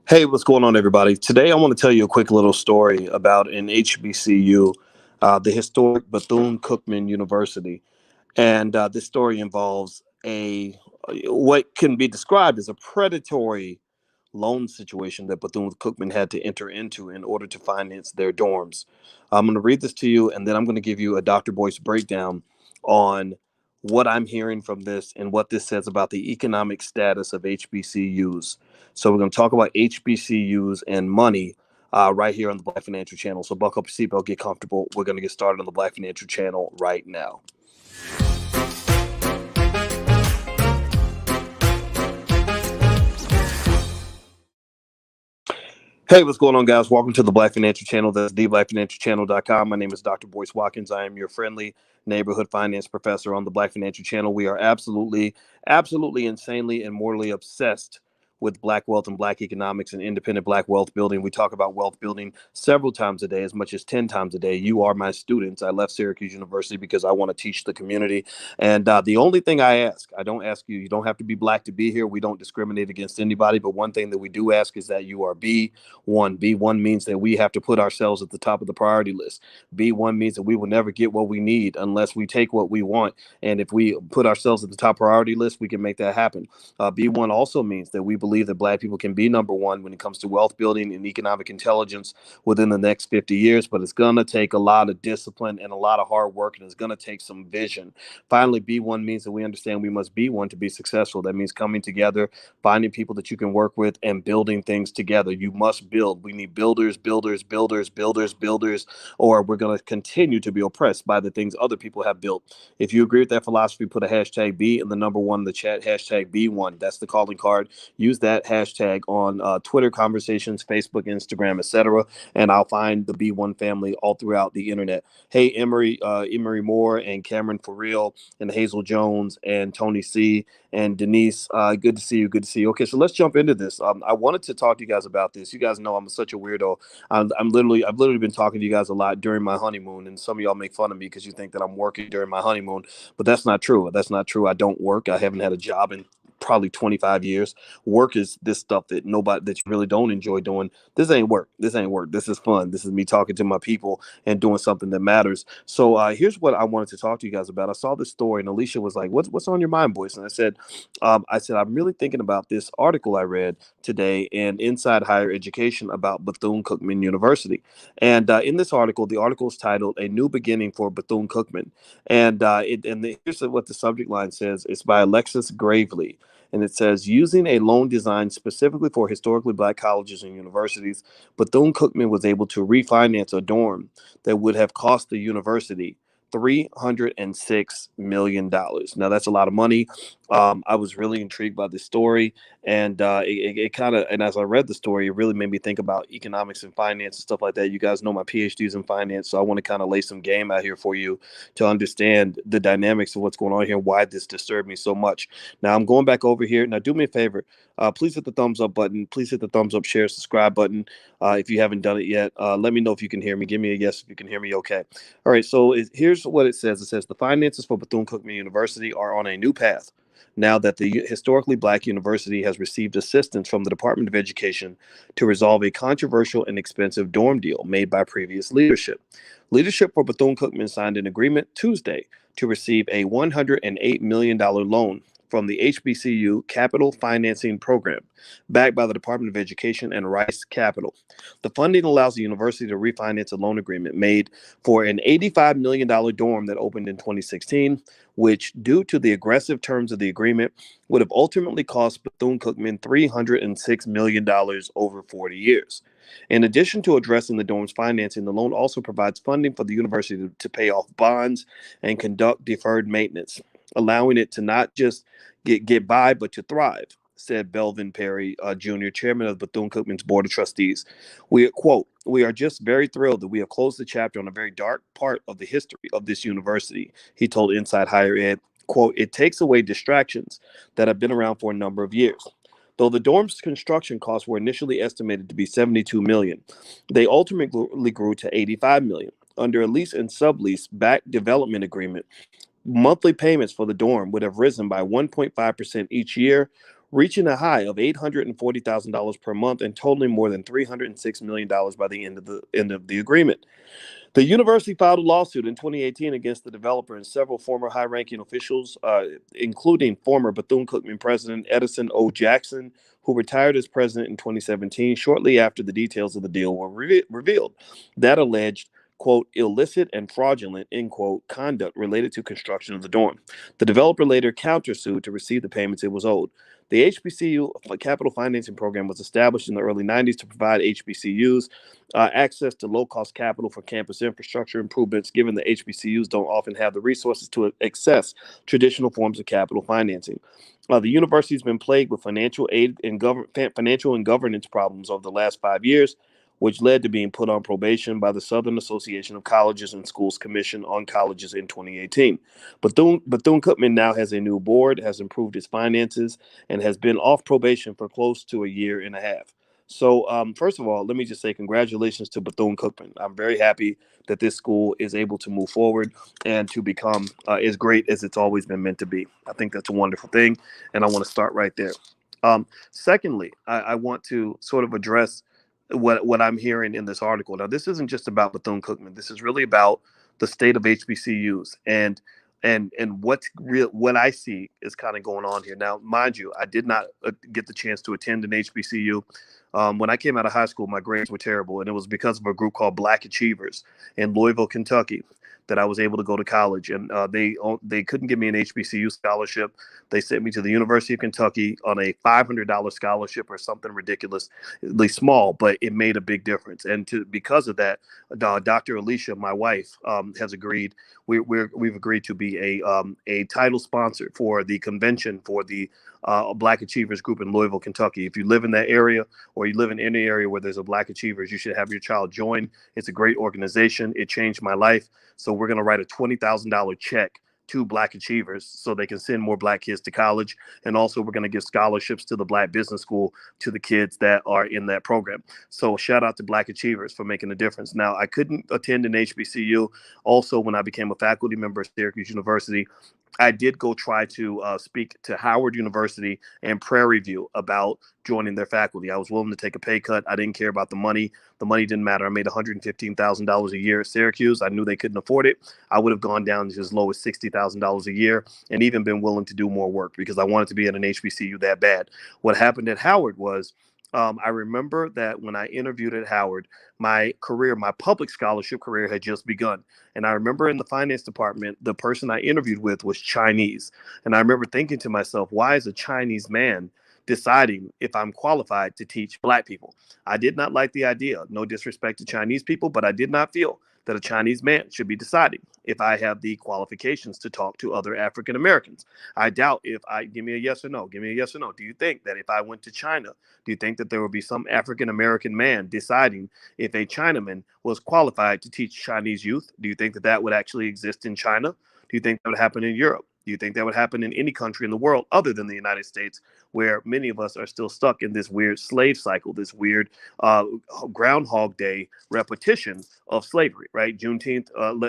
Hey, what's going on, everybody? Today, I want to tell you a quick little story about an HBCU, the historic Bethune Cookman University. And this story involves a what can be described as a predatory loan situation that Bethune Cookman had to enter into in order to finance their dorms. I'm going to read this to you, and then I'm going to give you a Dr. Boyce breakdown on what I'm hearing from this and what this says about the economic status of HBCUs. So we're going to talk about HBCUs and money right here on the Black Financial Channel. So buckle up your seatbelt, get comfortable. We're going to get started on the Black Financial Channel right now. Hey, what's going on, guys? Welcome to the Black Financial Channel. That's theblackfinancialchannel.com. My name is Dr. Boyce Watkins. I am your friendly neighborhood finance professor on the Black Financial Channel. We are absolutely, insanely, and mortally obsessed with Black wealth and Black economics and independent Black wealth building. We talk about wealth building several times a day, as much as 10 times a day. You are my students. I left Syracuse University because I want to teach the community. And the only thing I don't ask you, you don't have to be Black to be here. We don't discriminate against anybody. But one thing that we do ask is that you are B1. B1 means that we have to put ourselves at the top of the priority list. B1 means that we will never get what we need unless we take what we want. And if we put ourselves at the top priority list, we can make that happen. B1 also means that we believe that Black people can be number one when it comes to wealth building and economic intelligence within the next 50 years. But it's going to take a lot of discipline and a lot of hard work, and it's going to take some vision. Finally, B1 means that we understand we must be one to be successful. That means coming together, finding people that you can work with, and building things together. You must build. We need builders, or we're going to continue to be oppressed by the things other people have built. If you agree with that philosophy, put a hashtag B and the number one in the chat, hashtag B1. That's the calling card. Use that hashtag on Twitter conversations, Facebook, Instagram, etc. And I'll find the B1 family all throughout the internet. Hey, Emery Moore and Cameron For Real and Hazel Jones and Tony C and Denise. Good to see you. Good to see you. Okay, so let's jump into this. I wanted to talk to you guys about this. You guys know I'm such a weirdo. I've literally been talking to you guys a lot during my honeymoon, and some of y'all make fun of me because you think that I'm working during my honeymoon, but that's not true. That's not true. I don't work. I haven't had a job in probably 25 years. Work is this stuff that you really don't enjoy doing. This ain't work. This is fun. This is me talking to my people and doing something that matters. So here's what I wanted to talk to you guys about. I saw this story, and Alicia was like, what's on your mind, Boyce? And I said, I'm really thinking about this article I read today in Inside Higher Education about Bethune Cookman University. And in this article, the article is titled "A New Beginning for Bethune Cookman." And here's what the subject line says. It's by Alexis Gravely. And it says, using a loan designed specifically for historically Black colleges and universities, Bethune Cookman was able to refinance a dorm that would have cost the university $306 million. Now, that's a lot of money. I was really intrigued by this story. And it kind of, and as I read the story, it really made me think about economics and finance and stuff like that. You guys know my PhDs in finance, so I want to kind of lay some game out here for you to understand the dynamics of what's going on here, why this disturbed me so much. Now, I'm going back over here. Now, do me a favor. Please hit the thumbs up button. Please hit the thumbs up, share, subscribe button. If you haven't done it yet, let me know if you can hear me. Give me a yes if you can hear me okay. All right, so here's what it says. It says the finances for Bethune Cookman University are on a new path now that the historically Black university has received assistance from the Department of Education to resolve a controversial and expensive dorm deal made by previous leadership. Leadership for Bethune Cookman signed an agreement Tuesday to receive a $108 million loan from the HBCU Capital Financing Program, backed by the Department of Education and Rice Capital. The funding allows the university to refinance a loan agreement made for an $85 million dorm that opened in 2016, which, due to the aggressive terms of the agreement, would have ultimately cost Bethune Cookman $306 million over 40 years. In addition to addressing the dorm's financing, the loan also provides funding for the university to pay off bonds and conduct deferred maintenance, allowing it to not just get by, but to thrive, said Belvin Perry, Jr., chairman of Bethune Cookman's Board of Trustees. We are just very thrilled that we have closed the chapter on a very dark part of the history of this university, he told Inside Higher Ed. Quote, it takes away distractions that have been around for a number of years. Though the dorm's construction costs were initially estimated to be $72 million, they ultimately grew to $85 million. Under a lease and sublease-backed development agreement, monthly payments for the dorm would have risen by 1.5% each year, reaching a high of $840,000 per month and totaling more than $306 million by the end of the agreement. The university filed a lawsuit in 2018 against the developer and several former high-ranking officials, including former Bethune-Cookman president Edison O. Jackson, who retired as president in 2017, shortly after the details of the deal were revealed. That alleged, quote, illicit and fraudulent, end quote, conduct related to construction of the dorm. The developer later countersued to receive the payments it was owed. The HBCU capital financing program was established in the early 90s to provide HBCUs access to low-cost capital for campus infrastructure improvements, given that HBCUs don't often have the resources to access traditional forms of capital financing. The university has been plagued with financial and governance problems over the last 5 years, which led to being put on probation by the Southern Association of Colleges and Schools Commission on Colleges in 2018. Bethune-Cookman now has a new board, has improved its finances, and has been off probation for close to a year and a half. So, first of all, let me just say congratulations to Bethune-Cookman. I'm very happy that this school is able to move forward and to become as great as it's always been meant to be. I think that's a wonderful thing, and I want to start right there. Secondly, I want to sort of address what I'm hearing in this article. Now, this isn't just about Bethune-Cookman. This is really about the state of HBCUs and what's real. What I see is kind of going on here. Now, mind you, I did not get the chance to attend an HBCU. When I came out of high school, my grades were terrible, and it was because of a group called Black Achievers in Louisville, Kentucky, that I was able to go to college. And they couldn't give me an HBCU scholarship. They sent me to the University of Kentucky on a $500 scholarship or something ridiculously small, but it made a big difference. And because of that, Dr. Alicia, my wife, has agreed. We've agreed to be a title sponsor for the convention for the Black Achievers group in Louisville, Kentucky. If you live in that area or you live in any area where there's a Black Achievers, you should have your child join. It's a great organization. It changed my life. So we're going to write a $20,000 check to Black Achievers so they can send more Black kids to college. And also we're going to give scholarships to the Black Business School to the kids that are in that program. So shout out to Black Achievers for making a difference. Now, I couldn't attend an HBCU. Also, when I became a faculty member at Syracuse University, I did go try to speak to Howard University and Prairie View about joining their faculty. I was willing to take a pay cut. I didn't care about the money. The money didn't matter. I made $115,000 a year at Syracuse. I knew they couldn't afford it. I would have gone down to as low as $60,000 a year and even been willing to do more work because I wanted to be at an HBCU that bad. What happened at Howard was I remember that when I interviewed at Howard, my public scholarship career had just begun. And I remember in the finance department, the person I interviewed with was Chinese. And I remember thinking to myself, why is a Chinese man deciding if I'm qualified to teach Black people? I did not like the idea. No disrespect to Chinese people, but I did not feel that a Chinese man should be deciding if I have the qualifications to talk to other African Americans. I doubt give me a yes or no. Give me a yes or no. Do you think that if I went to China, do you think that there would be some African American man deciding if a Chinaman was qualified to teach Chinese youth? Do you think that that would actually exist in China? Do you think that would happen in Europe? Do you think that would happen in any country in the world other than the United States, where many of us are still stuck in this weird slave cycle, this weird Groundhog Day repetition of slavery, right? Juneteenth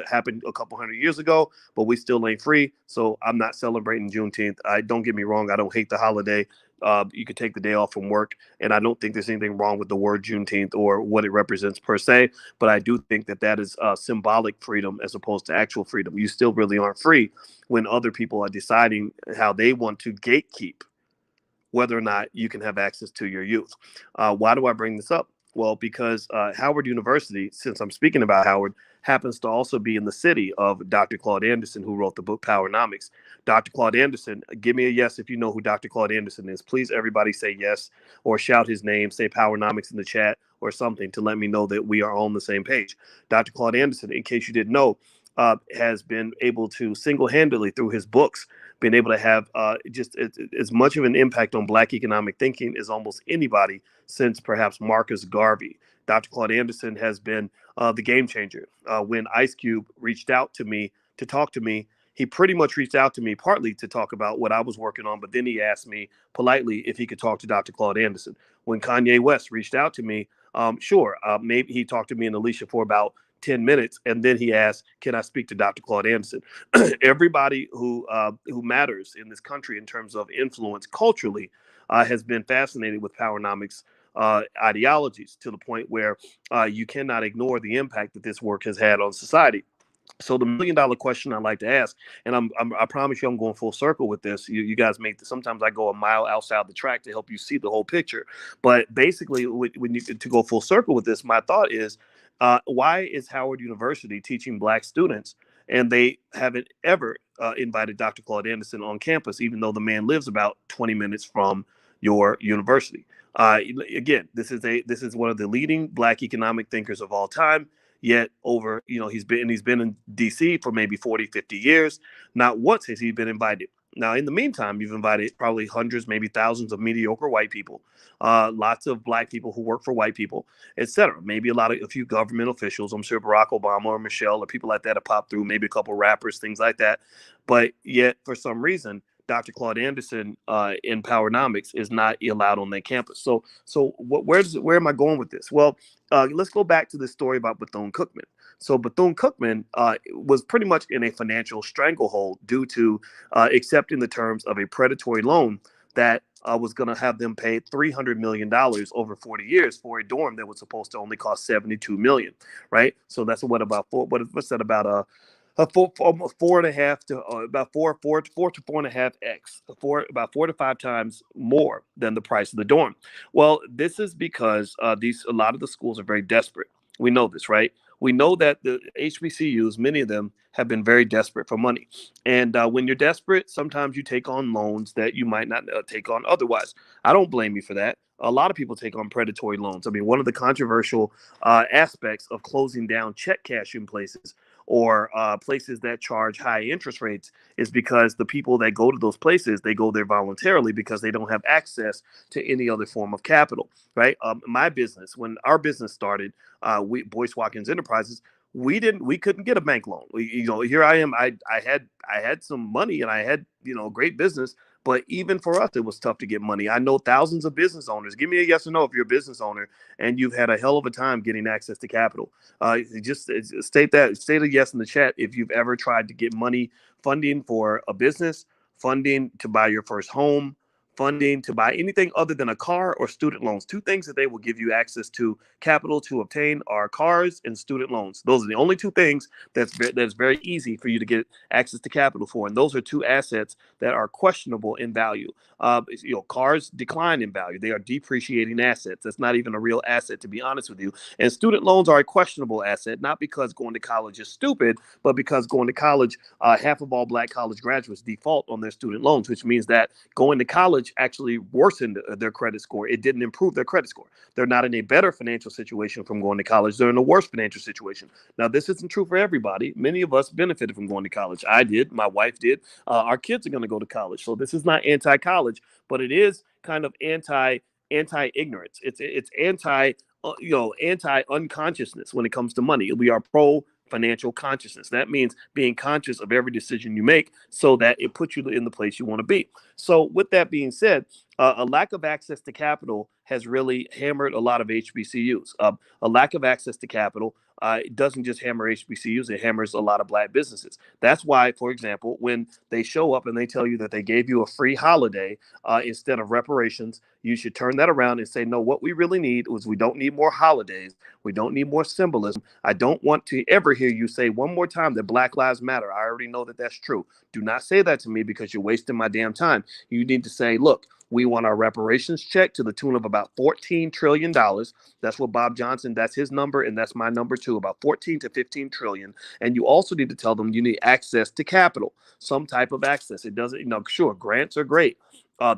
happened a couple hundred years ago, but we still ain't free. So I'm not celebrating Juneteenth. Don't get me wrong. I don't hate the holiday. You could take the day off from work, and I don't think there's anything wrong with the word Juneteenth or what it represents per se, but I do think that that is symbolic freedom as opposed to actual freedom. You still really aren't free when other people are deciding how they want to gatekeep whether or not you can have access to your youth. Why do I bring this up? Well, because Howard University, since I'm speaking about Howard, happens to also be in the city of Dr. Claude Anderson, who wrote the book Powernomics. Dr. Claude Anderson, give me a yes if you know who Dr. Claude Anderson is. Please, everybody say yes or shout his name, say Powernomics in the chat or something to let me know that we are on the same page. Dr. Claude Anderson, in case you didn't know, has been able to single-handedly through his books been able to have just as much of an impact on Black economic thinking as almost anybody since perhaps Marcus Garvey. Dr. Claude Anderson has been the game changer. When Ice Cube reached out to me to talk to me, he pretty much reached out to me partly to talk about what I was working on, but then he asked me politely if he could talk to Dr. Claude Anderson. When Kanye West reached out to me, maybe he talked to me and Alicia for about 10 minutes, and then he asked, can I speak to Dr. Claude Anderson? Everybody who matters in this country in terms of influence culturally has been fascinated with Powernomics ideologies to the point where you cannot ignore the impact that this work has had on society. So the $1 million question I like to ask, and I promise you, I'm going full circle with this. You guys make this. Sometimes I go a mile outside the track to help you see the whole picture. But basically, when you to go full circle with this, my thought is, why is Howard University teaching Black students, and they haven't ever invited Dr. Claude Anderson on campus, even though the man lives about 20 minutes from your university? Again, this is one of the leading Black economic thinkers of all time. Yet over, he's been in DC for maybe 40, 50 years. Not once has he been invited. Now, in the meantime, you've invited probably hundreds, maybe thousands of mediocre white people, lots of Black people who work for white people, etc. Maybe a few government officials. I'm sure Barack Obama or Michelle or people like that have popped through, maybe a couple rappers, things like that. But yet, for some reason, Dr. Claude Anderson in Powernomics is not allowed on their campus. Where am I going with this? Well, let's go back to the story about Bethune Cookman. So Bethune Cookman was pretty much in a financial stranglehold due to accepting the terms of a predatory loan that was going to have them pay $300 million over 40 years for a dorm that was supposed to only cost $72 million, right? So that's what's that about almost 4.5 to about four to 4.5x, about 4 to 5 times more than the price of the dorm. Well, this is because a lot of the schools are very desperate. We know this, right? We know that the HBCUs, many of them, have been very desperate for money. And when you're desperate, sometimes you take on loans that you might not take on otherwise. I don't blame you for that. A lot of people take on predatory loans. I mean, one of the controversial aspects of closing down check cashing places or places that charge high interest rates is because the people that go to those places, they go there voluntarily because they don't have access to any other form of capital, right? My business, when our business started, Boyce Watkins Enterprises, we couldn't get a bank loan. Here I am. I had some money and I had, great business, but even for us, it was tough to get money. I know thousands of business owners. Give me a yes or no if you're a business owner and you've had a hell of a time getting access to capital. Just state a yes in the chat if you've ever tried to get funding for a business, funding to buy your first home, funding to buy anything other than a car or student loans. Two things that they will give you access to capital to obtain are cars and student loans. Those are the only two things that's very easy for you to get access to capital for. And those are two assets that are questionable in value. Cars decline in value. They are depreciating assets. That's not even a real asset, to be honest with you. And student loans are a questionable asset, not because going to college is stupid, but because going to college, half of all Black college graduates default on their student loans, which means that going to college actually worsened their credit score. It didn't improve their credit score. They're not in a better financial situation from going to college. They're in a worse financial situation. Now, this isn't true for everybody. Many of us benefited from going to college. I did. My wife did. Our kids are going to go to college. So this is not anti-college, but it is kind of anti-ignorance. It's anti-unconsciousness when it comes to money. We are pro financial consciousness. That means being conscious of every decision you make so that it puts you in the place you want to be. So with that being said, a lack of access to capital has really hammered a lot of HBCUs. A lack of access to capital it doesn't just hammer HBCUs, it hammers a lot of Black businesses. That's why, for example, when they show up and they tell you that they gave you a free holiday instead of reparations, you should turn that around and say, no, what we really need is we don't need more holidays. We don't need more symbolism. I don't want to ever hear you say one more time that Black Lives Matter. I already know that that's true. Do not say that to me because you're wasting my damn time. You need to say, look, we want our reparations check to the tune of about $14 trillion. That's what Bob Johnson, that's his number, and that's my number too, about 14 to 15 trillion. And you also need to tell them you need access to capital, some type of access. It doesn't, sure, grants are great.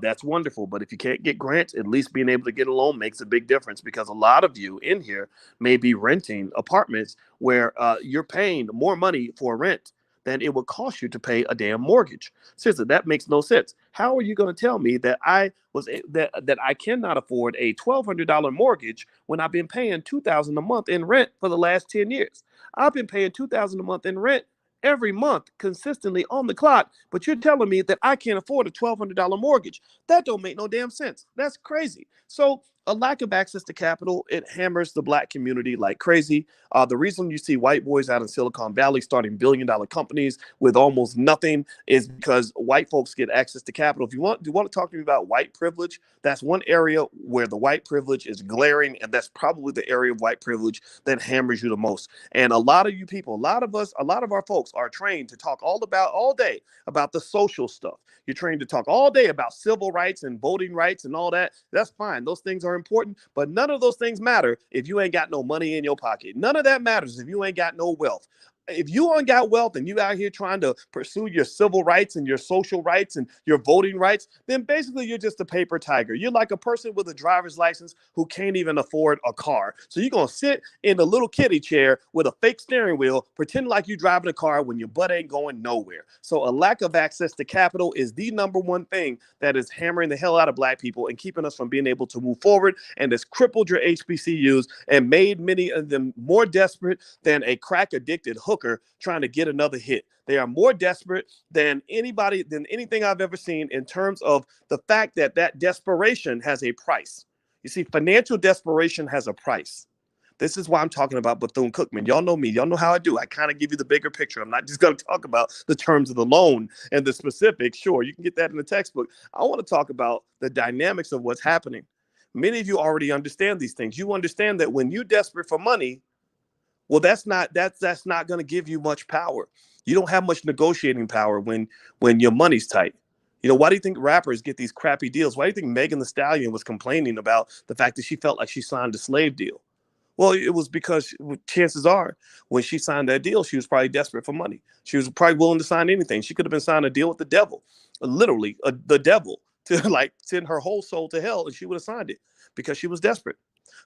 That's wonderful. But if you can't get grants, at least being able to get a loan makes a big difference because a lot of you in here may be renting apartments where you're paying more money for rent than it would cost you to pay a damn mortgage. Seriously, that makes no sense. How are you going to tell me that that I cannot afford a $1,200 mortgage when I've been paying $2,000 a month in rent for the last 10 years? I've been paying $2,000 a month in rent every month consistently on the clock, but you're telling me that I can't afford a $1,200 mortgage. That don't make no damn sense. That's crazy. So A lack of access to capital, it hammers the black community like crazy. The reason you see white boys out in Silicon Valley starting billion-dollar companies with almost nothing is because white folks get access to capital. If you want to talk to me about white privilege, that's one area where the white privilege is glaring, and that's probably the area of white privilege that hammers you the most. And a lot of you people, a lot of us, a lot of our folks are trained to talk all day about the social stuff. You're trained to talk all day about civil rights and voting rights and all that. That's fine. Those things are important, but none of those things matter if you ain't got no money in your pocket. None of that matters if you ain't got no wealth. If you ain't got wealth and you out here trying to pursue your civil rights and your social rights and your voting rights, then basically you're just a paper tiger. You're like a person with a driver's license who can't even afford a car. So you're going to sit in a little kiddie chair with a fake steering wheel, pretend like you're driving a car when your butt ain't going nowhere. So a lack of access to capital is the number one thing that is hammering the hell out of black people and keeping us from being able to move forward, and has crippled your HBCUs and made many of them more desperate than a crack addicted hooker trying to get another hit. They are more desperate than anything I've ever seen in terms of the fact that that desperation has a price. You see, financial desperation has a price. This is why I'm talking about Bethune-Cookman. Y'all know me. Y'all know how I do. I kind of give you the bigger picture. I'm not just going to talk about the terms of the loan and the specifics. Sure, you can get that in the textbook. I want to talk about the dynamics of what's happening. Many of you already understand these things. You understand that when you're desperate for money, well, that's not going to give you much power. You don't have much negotiating power when your money's tight. You know, why do you think rappers get these crappy deals? Why do you think Megan Thee Stallion was complaining about the fact that she felt like she signed a slave deal? Well, it was because chances are when she signed that deal, she was probably desperate for money. She was probably willing to sign anything. She could have been signing a deal with the devil, literally the devil, to like send her whole soul to hell, and she would have signed it because she was desperate.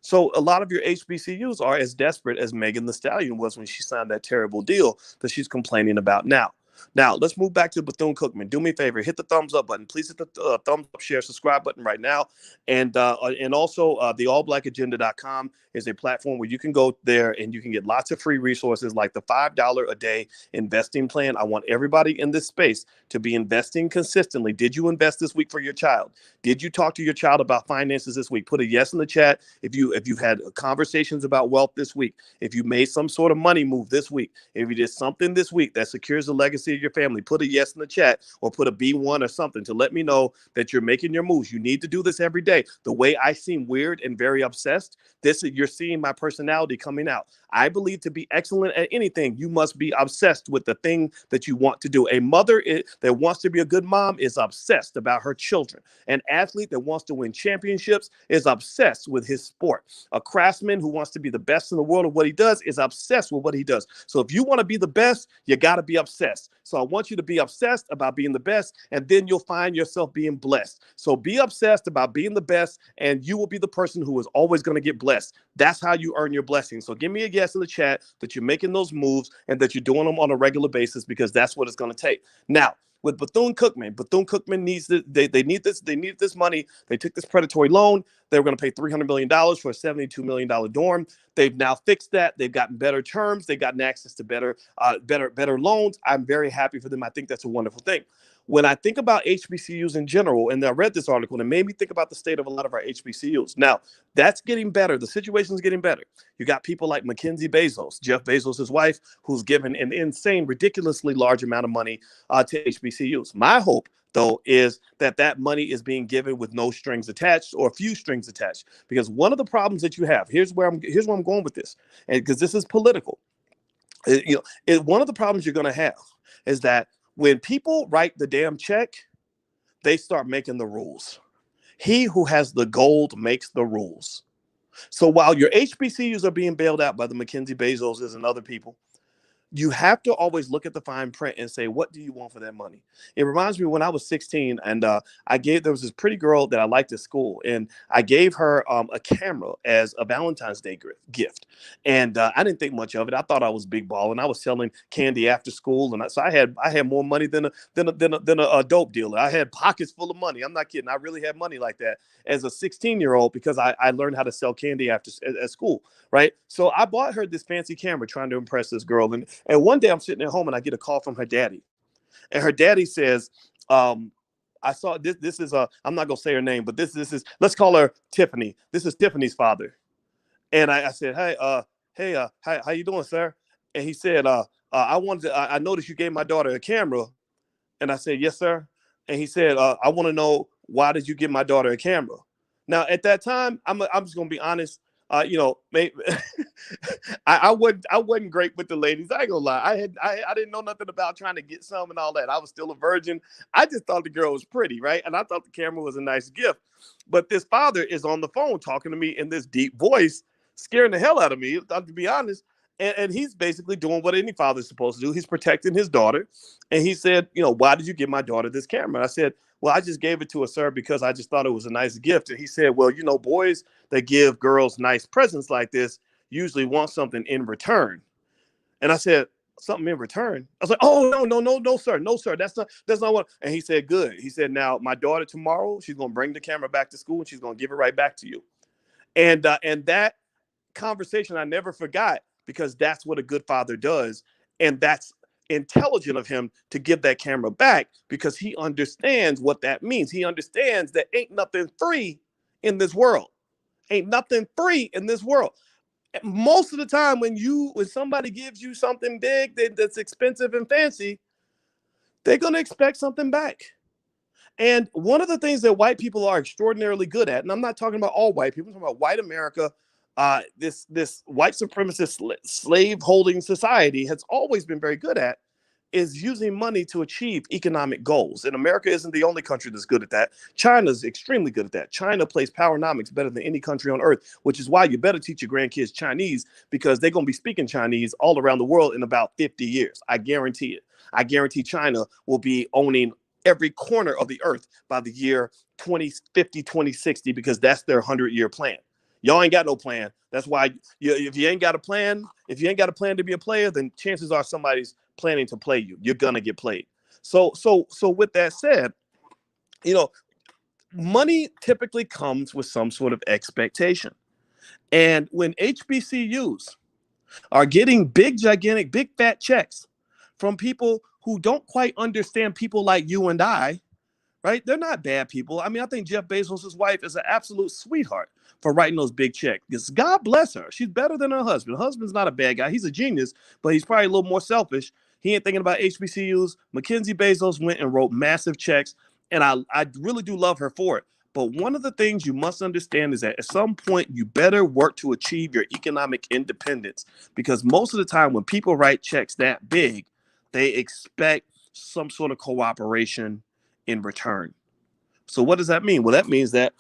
So a lot of your HBCUs are as desperate as Megan Thee Stallion was when she signed that terrible deal that she's complaining about now. Now, let's move back to Bethune-Cookman. Do me a favor, hit the thumbs up button. Please hit the thumbs up, share, subscribe button right now. And also the allblackagenda.com is a platform where you can go there and you can get lots of free resources like the $5 a day investing plan. I want everybody in this space to be investing consistently. Did you invest this week for your child? Did you talk to your child about finances this week? Put a yes in the chat if you've had conversations about wealth this week. If you made some sort of money move this week. If you did something this week that secures the legacy of your family, put a yes in the chat or put a B1 or something to let me know that you're making your moves. You need to do this every day. The way I seem weird and very obsessed, you're seeing my personality coming out. I believe to be excellent at anything, you must be obsessed with the thing that you want to do. A mother that wants to be a good mom is obsessed about her children. An athlete that wants to win championships is obsessed with his sport. A craftsman who wants to be the best in the world of what he does is obsessed with what he does. So if you want to be the best, you got to be obsessed. So I want you to be obsessed about being the best, and then you'll find yourself being blessed. So be obsessed about being the best, and you will be the person who is always going to get blessed. That's how you earn your blessing. So give me a yes in the chat that you're making those moves and that you're doing them on a regular basis, because that's what it's going to take. Now, with Bethune-Cookman needs they need this money. They took this predatory loan. They were going to pay $300 million for a $72 million dorm. They've now fixed that. They've gotten better terms. They've gotten access to better loans. I'm very happy for them. I think that's a wonderful thing. When I think about HBCUs in general, and I read this article, and it made me think about the state of a lot of our HBCUs. Now, that's getting better. The situation's getting better. You got people like Mackenzie Bezos, Jeff Bezos' wife, who's given an insane, ridiculously large amount of money to HBCUs. My hope, though, is that money is being given with no strings attached or few strings attached. Because one of the problems that you have, here's where I'm going with this, and because this is political. One of the problems you're going to have is that when people write the damn check, they start making the rules. He who has the gold makes the rules. So while your HBCUs are being bailed out by the Mackenzie Bezoses and other people, you have to always look at the fine print and say, what do you want for that money? It reminds me when I was 16 and there was this pretty girl that I liked at school, and I gave her a camera as a Valentine's Day gift. And I didn't think much of it. I thought I was big ball, and I was selling candy after school. And so I had more money than a dope dealer. I had pockets full of money. I'm not kidding. I really had money like that as a 16-year-old because I learned how to sell candy at school. Right. So I bought her this fancy camera trying to impress this girl. And one day I'm sitting at home and I get a call from her daddy. And her daddy says, I saw this. This is I'm not gonna say her name, but this is, let's call her Tiffany. This is Tiffany's father. And I said, hey, how you doing, sir? And he said, I noticed you gave my daughter a camera. And I said, yes, sir. And he said, I want to know, why did you give my daughter a camera? Now, at that time, I'm just gonna be honest. Maybe I wasn't great with the ladies. I ain't gonna lie. I didn't know nothing about trying to get some and all that. I was still a virgin. I just thought the girl was pretty, right? And I thought the camera was a nice gift. But this father is on the phone talking to me in this deep voice, scaring the hell out of me, to be honest. And he's basically doing what any father's supposed to do. He's protecting his daughter. And he said, why did you give my daughter this camera? I said, well, I just gave it to her, sir, because I just thought it was a nice gift. And he said, well, boys that give girls nice presents like this usually want something in return. And I said, something in return? I was like, oh, no, sir. No, sir. That's not what. And he said, good. He said, now my daughter tomorrow, she's going to bring the camera back to school and she's going to give it right back to you. And that conversation I never forgot, because that's what a good father does. And that's intelligent of him to give that camera back, because he understands what that means. He understands that ain't nothing free in this world. Ain't nothing free in this world. Most of the time when somebody gives you something big that's expensive and fancy, they're going to expect something back. And one of the things that white people are extraordinarily good at, and I'm not talking about all white people, I'm talking about white America, this white supremacist slave holding society has always been very good at, is using money to achieve economic goals. And America isn't the only country that's good at that. China's extremely good at that. China plays Powernomics better than any country on earth, which is why you better teach your grandkids Chinese, because they're going to be speaking Chinese all around the world in about 50 years. I guarantee it. I guarantee China will be owning every corner of the earth by the year 2050, 2060, because that's their 100-year plan. Y'all ain't got no plan. That's why if you ain't got a plan to be a player, then chances are somebody's planning to play you. You're gonna get played. So with that said, money typically comes with some sort of expectation. And when HBCUs are getting big, gigantic, big fat checks from people who don't quite understand people like you and I, right? They're not bad people. I mean, I think Jeff Bezos' wife is an absolute sweetheart for writing those big checks. Because God bless her. She's better than her husband. Her husband's not a bad guy. He's a genius, but he's probably a little more selfish. He ain't thinking about HBCUs. Mackenzie Bezos went and wrote massive checks, and I really do love her for it. But one of the things you must understand is that at some point, you better work to achieve your economic independence, because most of the time when people write checks that big, they expect some sort of cooperation in return. So what does that mean? Well, that means that,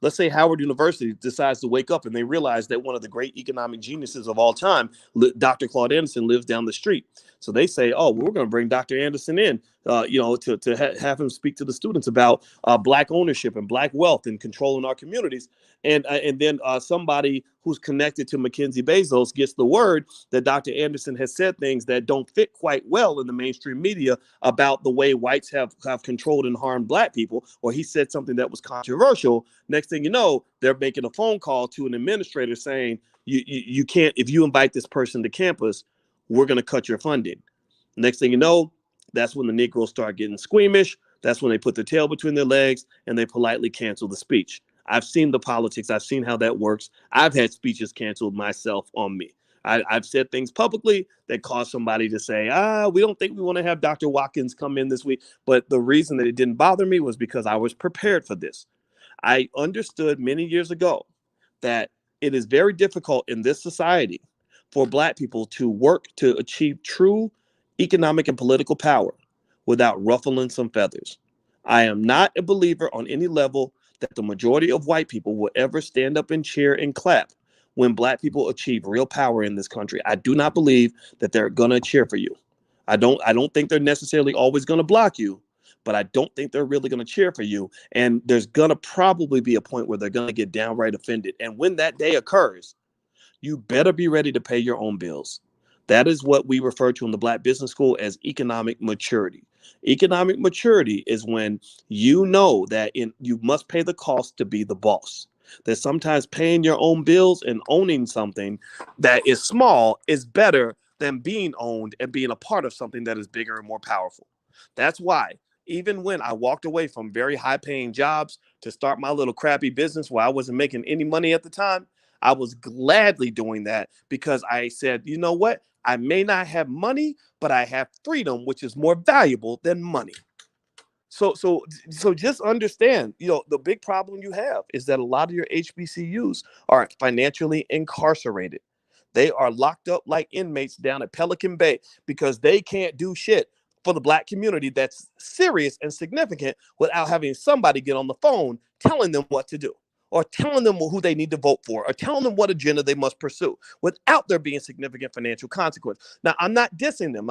let's say Howard University decides to wake up and they realize that one of the great economic geniuses of all time, Dr. Claude Anderson, lives down the street. So they say, oh, well, we're going to bring Dr. Anderson in, to have him speak to the students about Black ownership and Black wealth and controlling our communities. And then somebody who's connected to Mackenzie Bezos gets the word that Dr. Anderson has said things that don't fit quite well in the mainstream media about the way whites have controlled and harmed Black people, or he said something that was controversial. Next thing you know, they're making a phone call to an administrator saying, you can't, if you invite this person to campus, we're going to cut your funding. Next thing you know, that's when the Negroes start getting squeamish. That's when they put their tail between their legs and they politely cancel the speech. I've seen the politics. I've seen how that works. I've had speeches canceled myself on me. I've said things publicly that caused somebody to say, we don't think we want to have Dr. Watkins come in this week. But the reason that it didn't bother me was because I was prepared for this. I understood many years ago that it is very difficult in this society for Black people to work to achieve true economic and political power without ruffling some feathers. I am not a believer on any level that the majority of white people will ever stand up and cheer and clap when Black people achieve real power in this country. I do not believe that they're going to cheer for you. I don't think they're necessarily always going to block you, but I don't think they're really going to cheer for you. And there's going to probably be a point where they're going to get downright offended. And when that day occurs, you better be ready to pay your own bills. That is what we refer to in the Black Business School as economic maturity. Economic maturity is when you know that you must pay the cost to be the boss. That sometimes paying your own bills and owning something that is small is better than being owned and being a part of something that is bigger and more powerful. That's why even when I walked away from very high paying jobs to start my little crappy business where I wasn't making any money at the time, I was gladly doing that because I said, you know what? I may not have money, but I have freedom, which is more valuable than money. So just understand, the big problem you have is that a lot of your HBCUs are financially incarcerated. They are locked up like inmates down at Pelican Bay because they can't do shit for the Black community that's serious and significant without having somebody get on the phone telling them what to do, or telling them who they need to vote for, or telling them what agenda they must pursue without there being significant financial consequence. Now, I'm not dissing them.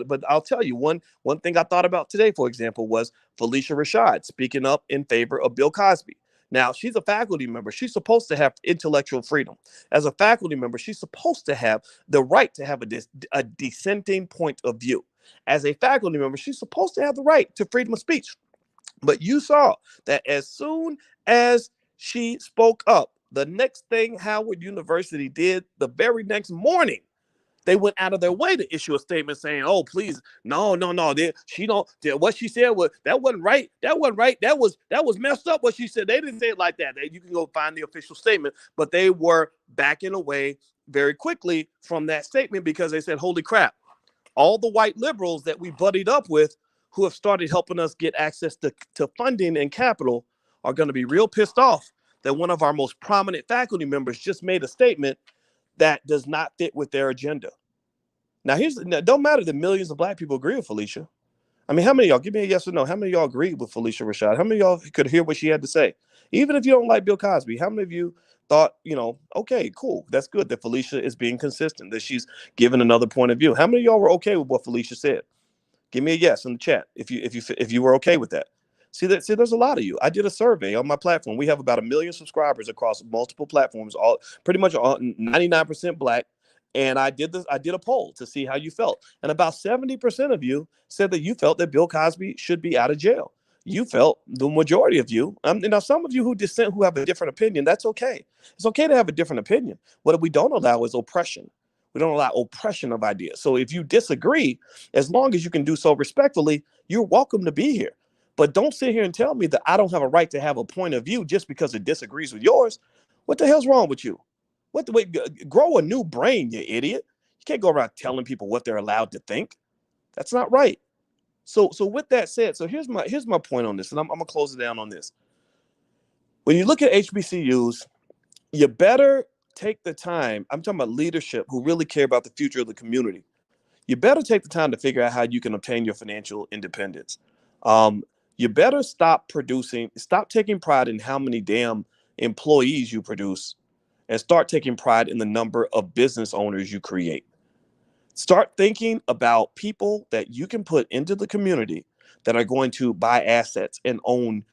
But I'll tell you one thing I thought about today, for example, was Felicia Rashad speaking up in favor of Bill Cosby. Now, she's a faculty member. She's supposed to have intellectual freedom. As a faculty member, she's supposed to have the right to have a dissenting point of view. As a faculty member, she's supposed to have the right to freedom of speech. But you saw that as soon as she spoke up, the next thing Howard University did the very next morning, they went out of their way to issue a statement saying, "Oh, please, no, she don't. What she said that wasn't right. That wasn't right. That was messed up. What she said, they didn't say it like that. You can go find the official statement, but they were backing away very quickly from that statement because they said, "Holy crap! All the white liberals that we buddied up with, who have started helping us get access to funding and capital, are going to be real pissed off that one of our most prominent faculty members just made a statement that does not fit with their agenda." Now, don't matter that millions of Black people agree with Felicia. I mean, how many of y'all, give me a yes or no, how many of y'all agree with Felicia Rashad? How many of y'all could hear what she had to say? Even if you don't like Bill Cosby, how many of you thought, okay, cool, that's good that Felicia is being consistent, that she's given another point of view? How many of y'all were okay with what Felicia said? Give me a yes in the chat if you were okay with that. See, there's a lot of you. I did a survey on my platform. We have about 1 million subscribers across multiple platforms, all pretty much all 99% Black. And I did a poll to see how you felt. And about 70% of you said that you felt that Bill Cosby should be out of jail. You felt, the majority of you, now some of you who dissent, who have a different opinion, that's okay. It's okay to have a different opinion. What we don't allow is oppression. We don't allow oppression of ideas. So if you disagree, as long as you can do so respectfully, you're welcome to be here. But don't sit here and tell me that I don't have a right to have a point of view just because it disagrees with yours. What the hell's wrong with you? Grow a new brain, you idiot. You can't go around telling people what they're allowed to think. That's not right. So with that said, so here's my point on this, and I'm gonna close it down on this. When you look at HBCUs, you better take the time. I'm talking about leadership who really care about the future of the community. You better take the time to figure out how you can obtain your financial independence. You better stop taking pride in how many damn employees you produce, and start taking pride in the number of business owners you create. Start thinking about people that you can put into the community that are going to buy assets and own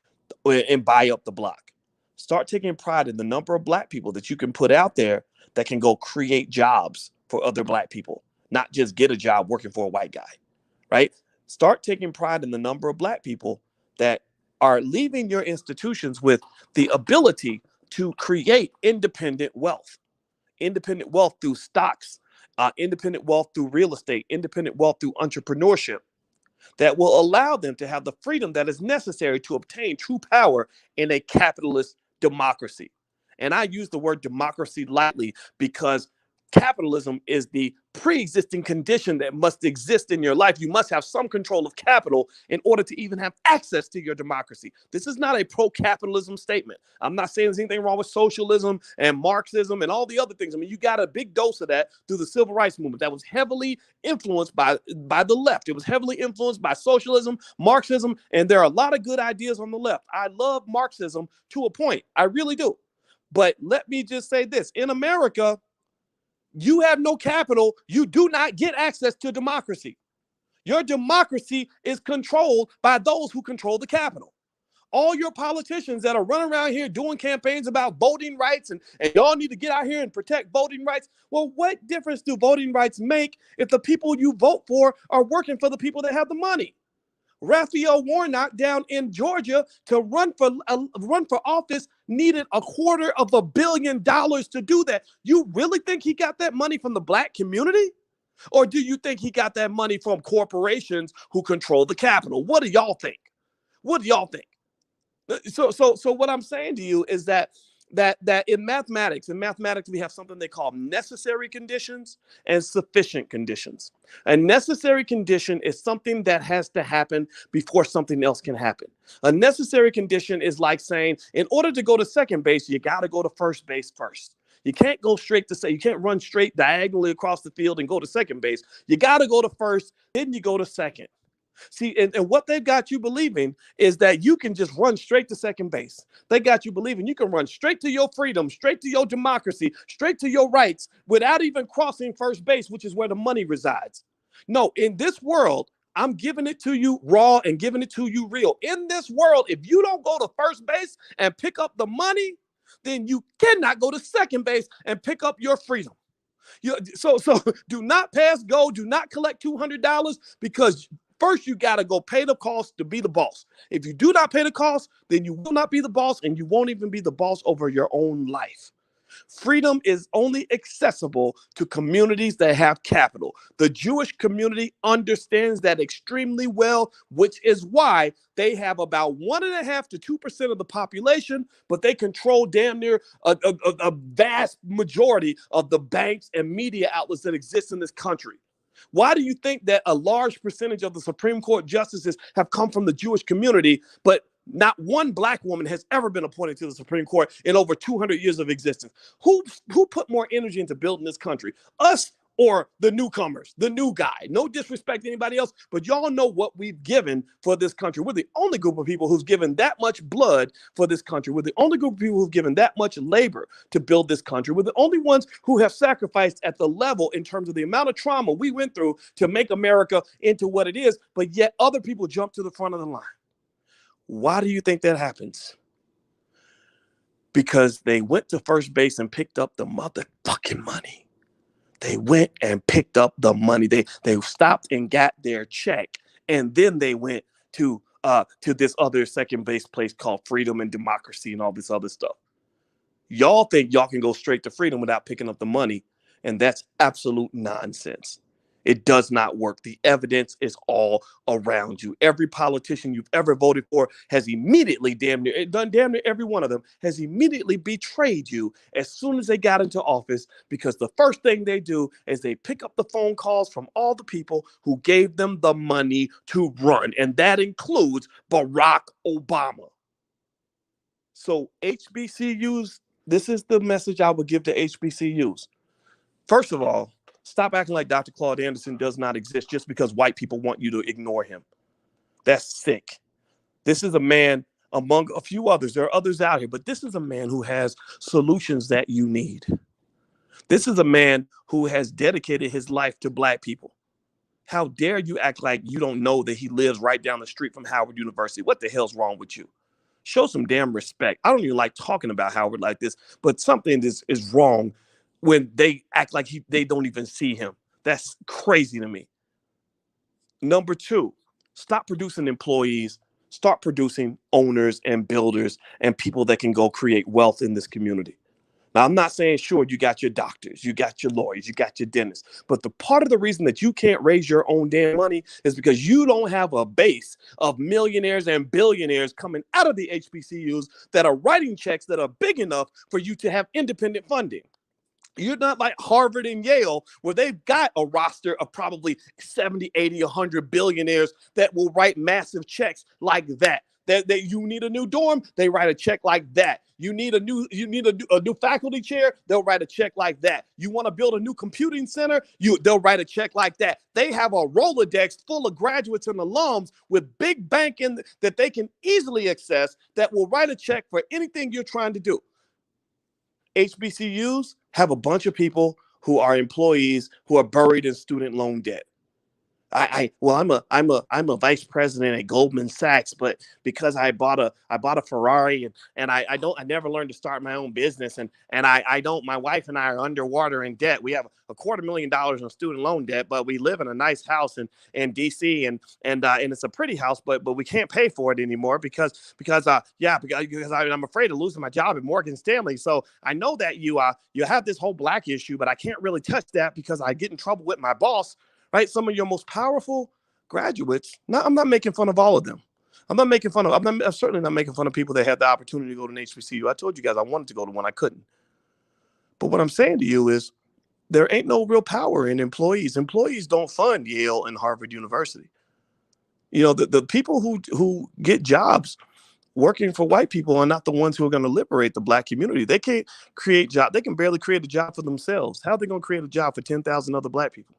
and buy up the block. Start taking pride in the number of Black people that you can put out there that can go create jobs for other Black people, not just get a job working for a white guy, right? Start taking pride in the number of Black people that are leaving your institutions with the ability to create independent wealth through stocks, independent wealth through real estate, independent wealth through entrepreneurship, that will allow them to have the freedom that is necessary to obtain true power in a capitalist democracy. And I use the word democracy lightly because capitalism is the pre-existing condition that must exist in your life. You must have some control of capital in order to even have access to your democracy. This is not a pro-capitalism statement. I'm not saying there's anything wrong with socialism and Marxism and all the other things. I mean, you got a big dose of that through the civil rights movement that was heavily influenced by the left. It was heavily influenced by socialism, Marxism, and there are a lot of good ideas on the left. I love Marxism to a point. I really do. But let me just say this. In America, you have no capital, you do not get access to democracy. Your democracy is controlled by those who control the capital. All your politicians that are running around here doing campaigns about voting rights and y'all need to get out here and protect voting rights. Well, what difference do voting rights make if the people you vote for are working for the people that have the money? Raphael Warnock down in Georgia to run for office needed $250 million to do that. You really think he got that money from the Black community? Or do you think he got that money from corporations who control the capital? What do y'all think? What do y'all think? So what I'm saying to you is that in mathematics we have something they call necessary conditions and sufficient conditions. A necessary condition is something that has to happen before something else can happen. A necessary condition is like saying, in order to go to second base, you got to go to first base first. You can't go straight to say, you can't run straight diagonally across the field and go to second base. You got to go to first, then you go to second. See, and what they've got you believing is that you can just run straight to second base. They got you believing you can run straight to your freedom, straight to your democracy, straight to your rights without even crossing first base, which is where the money resides. No, in this world, I'm giving it to you raw and giving it to you real. In this world, if you don't go to first base and pick up the money, then you cannot go to second base and pick up your freedom. So do not pass go. Do not collect $200 because first you got to go pay the cost to be the boss. If you do not pay the cost, then you will not be the boss and you won't even be the boss over your own life. Freedom is only accessible to communities that have capital. The Jewish community understands that extremely well, which is why they have about 1.5% to 2% of the population, but they control damn near a vast majority of the banks and media outlets that exist in this country. Why do you think that a large percentage of the Supreme Court justices have come from the Jewish community, but not one black woman has ever been appointed to the Supreme Court in over 200 years of existence? Who put more energy into building this country? Us or the newcomers, the new guy? No disrespect to anybody else, but y'all know what we've given for this country. We're the only group of people who's given that much blood for this country. We're the only group of people who've given that much labor to build this country. We're the only ones who have sacrificed at the level in terms of the amount of trauma we went through to make America into what it is, but yet other people jump to the front of the line. Why do you think that happens? Because they went to first base and picked up the motherfucking money. They went and picked up the money. They stopped and got their check, and then they went to this other second base place called freedom and democracy and all this other stuff. Y'all think y'all can go straight to freedom without picking up the money, and that's absolute nonsense. It does not work. The evidence is all around you. Every politician you've ever voted for has immediately damn near every one of them has immediately betrayed you as soon as they got into office, because the first thing they do is they pick up the phone calls from all the people who gave them the money to run. And that includes Barack Obama. So HBCUs, this is the message I would give to HBCUs. First of all, stop acting like Dr. Claude Anderson does not exist just because white people want you to ignore him. That's sick. This is a man among a few others. There are others out here, but this is a man who has solutions that you need. This is a man who has dedicated his life to black people. How dare you act like you don't know that he lives right down the street from Howard University? What the hell's wrong with you? Show some damn respect. I don't even like talking about Howard like this, but something is wrong when they act like they don't even see him. That's crazy to me. Number two, stop producing employees, start producing owners and builders and people that can go create wealth in this community. Now, I'm not saying, sure, you got your doctors, you got your lawyers, you got your dentists, but the part of the reason that you can't raise your own damn money is because you don't have a base of millionaires and billionaires coming out of the HBCUs that are writing checks that are big enough for you to have independent funding. You're not like Harvard and Yale, where they've got a roster of probably 70, 80, 100 billionaires that will write massive checks like that. That you need a new dorm, they write a check like that. You need a new faculty chair, they'll write a check like that. You want to build a new computing center, they'll write a check like that. They have a Rolodex full of graduates and alums with big bank that they can easily access that will write a check for anything you're trying to do. HBCUs have a bunch of people who are employees who are buried in student loan debt. I'm a vice president at Goldman Sachs, but because I bought a Ferrari, and I never learned to start my own business, and I don't my wife and I are underwater in debt. We have $250,000 in student loan debt, but we live in a nice house in DC, and it's a pretty house, but we can't pay for it anymore because I'm afraid of losing my job at Morgan Stanley. So I know that you have this whole black issue, but I can't really touch that because I get in trouble with my boss, right? Some of your most powerful graduates. Now, I'm not making fun of all of them. I'm certainly not making fun of people that had the opportunity to go to an HBCU. I told you guys I wanted to go to one, I couldn't. But what I'm saying to you is there ain't no real power in employees. Employees don't fund Yale and Harvard University. The people who get jobs working for white people are not the ones who are going to liberate the black community. They can't create job. They can barely create a job for themselves. How are they going to create a job for 10,000 other black people?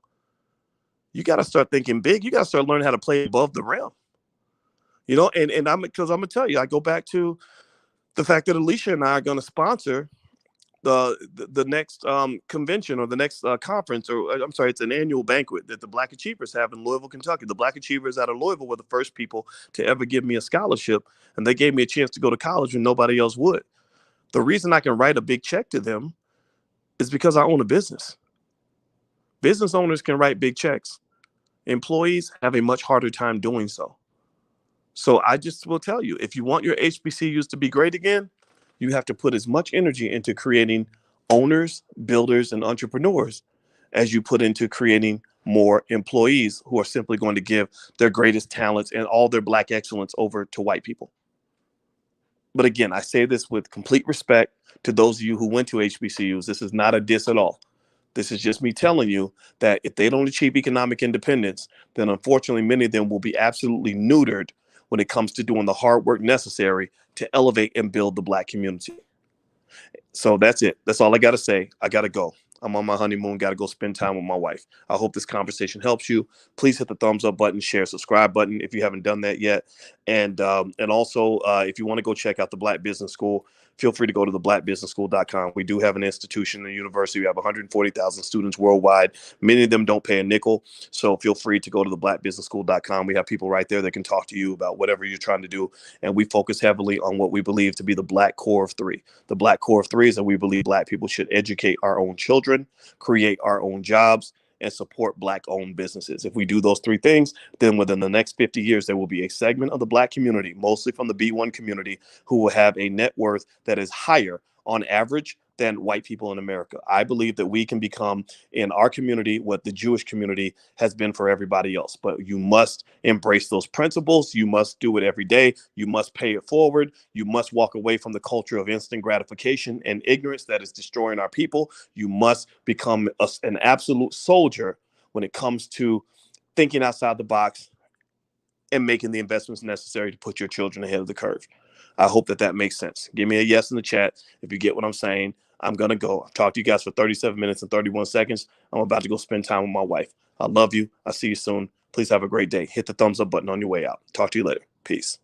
You got to start thinking big. You got to start learning how to play above the rim. And I'm going to tell you, I go back to the fact that Alicia and I are going to sponsor the next convention, or the next conference, or I'm sorry, it's an annual banquet that the Black Achievers have in Louisville, Kentucky. The Black Achievers out of Louisville were the first people to ever give me a scholarship, and they gave me a chance to go to college when nobody else would. The reason I can write a big check to them is because I own a business. Business owners can write big checks. Employees have a much harder time doing so. So I just will tell you, if you want your HBCUs to be great again, you have to put as much energy into creating owners, builders, and entrepreneurs as you put into creating more employees who are simply going to give their greatest talents and all their black excellence over to white people. But again, I say this with complete respect to those of you who went to HBCUs. This is not a diss at all. This is just me telling you that if they don't achieve economic independence, then unfortunately many of them will be absolutely neutered when it comes to doing the hard work necessary to elevate and build the black community. So that's it. That's all I got to say. I got to go. I'm on my honeymoon, got to go spend time with my wife. I hope this conversation helps you. Please hit the thumbs up button, share, subscribe button if you haven't done that yet. And also, if you want to go check out the Black Business School, feel free to go to theblackbusinessschool.com. We do have an institution, a university. We have 140,000 students worldwide. Many of them don't pay a nickel. So feel free to go to theblackbusinessschool.com. We have people right there that can talk to you about whatever you're trying to do. And we focus heavily on what we believe to be the black core of three. The black core of three is that we believe black people should educate our own children, create our own jobs, and support black-owned businesses. If we do those three things, then within the next 50 years, there will be a segment of the black community, mostly from the B1 community, who will have a net worth that is higher on average than white people in America. I believe that we can become in our community what the Jewish community has been for everybody else. But you must embrace those principles. You must do it every day. You must pay it forward. You must walk away from the culture of instant gratification and ignorance that is destroying our people. You must become an absolute soldier when it comes to thinking outside the box and making the investments necessary to put your children ahead of the curve. I hope that makes sense. Give me a yes in the chat if you get what I'm saying. I'm going to go. I've talked to you guys for 37 minutes and 31 seconds. I'm about to go spend time with my wife. I love you. I'll see you soon. Please have a great day. Hit the thumbs up button on your way out. Talk to you later. Peace.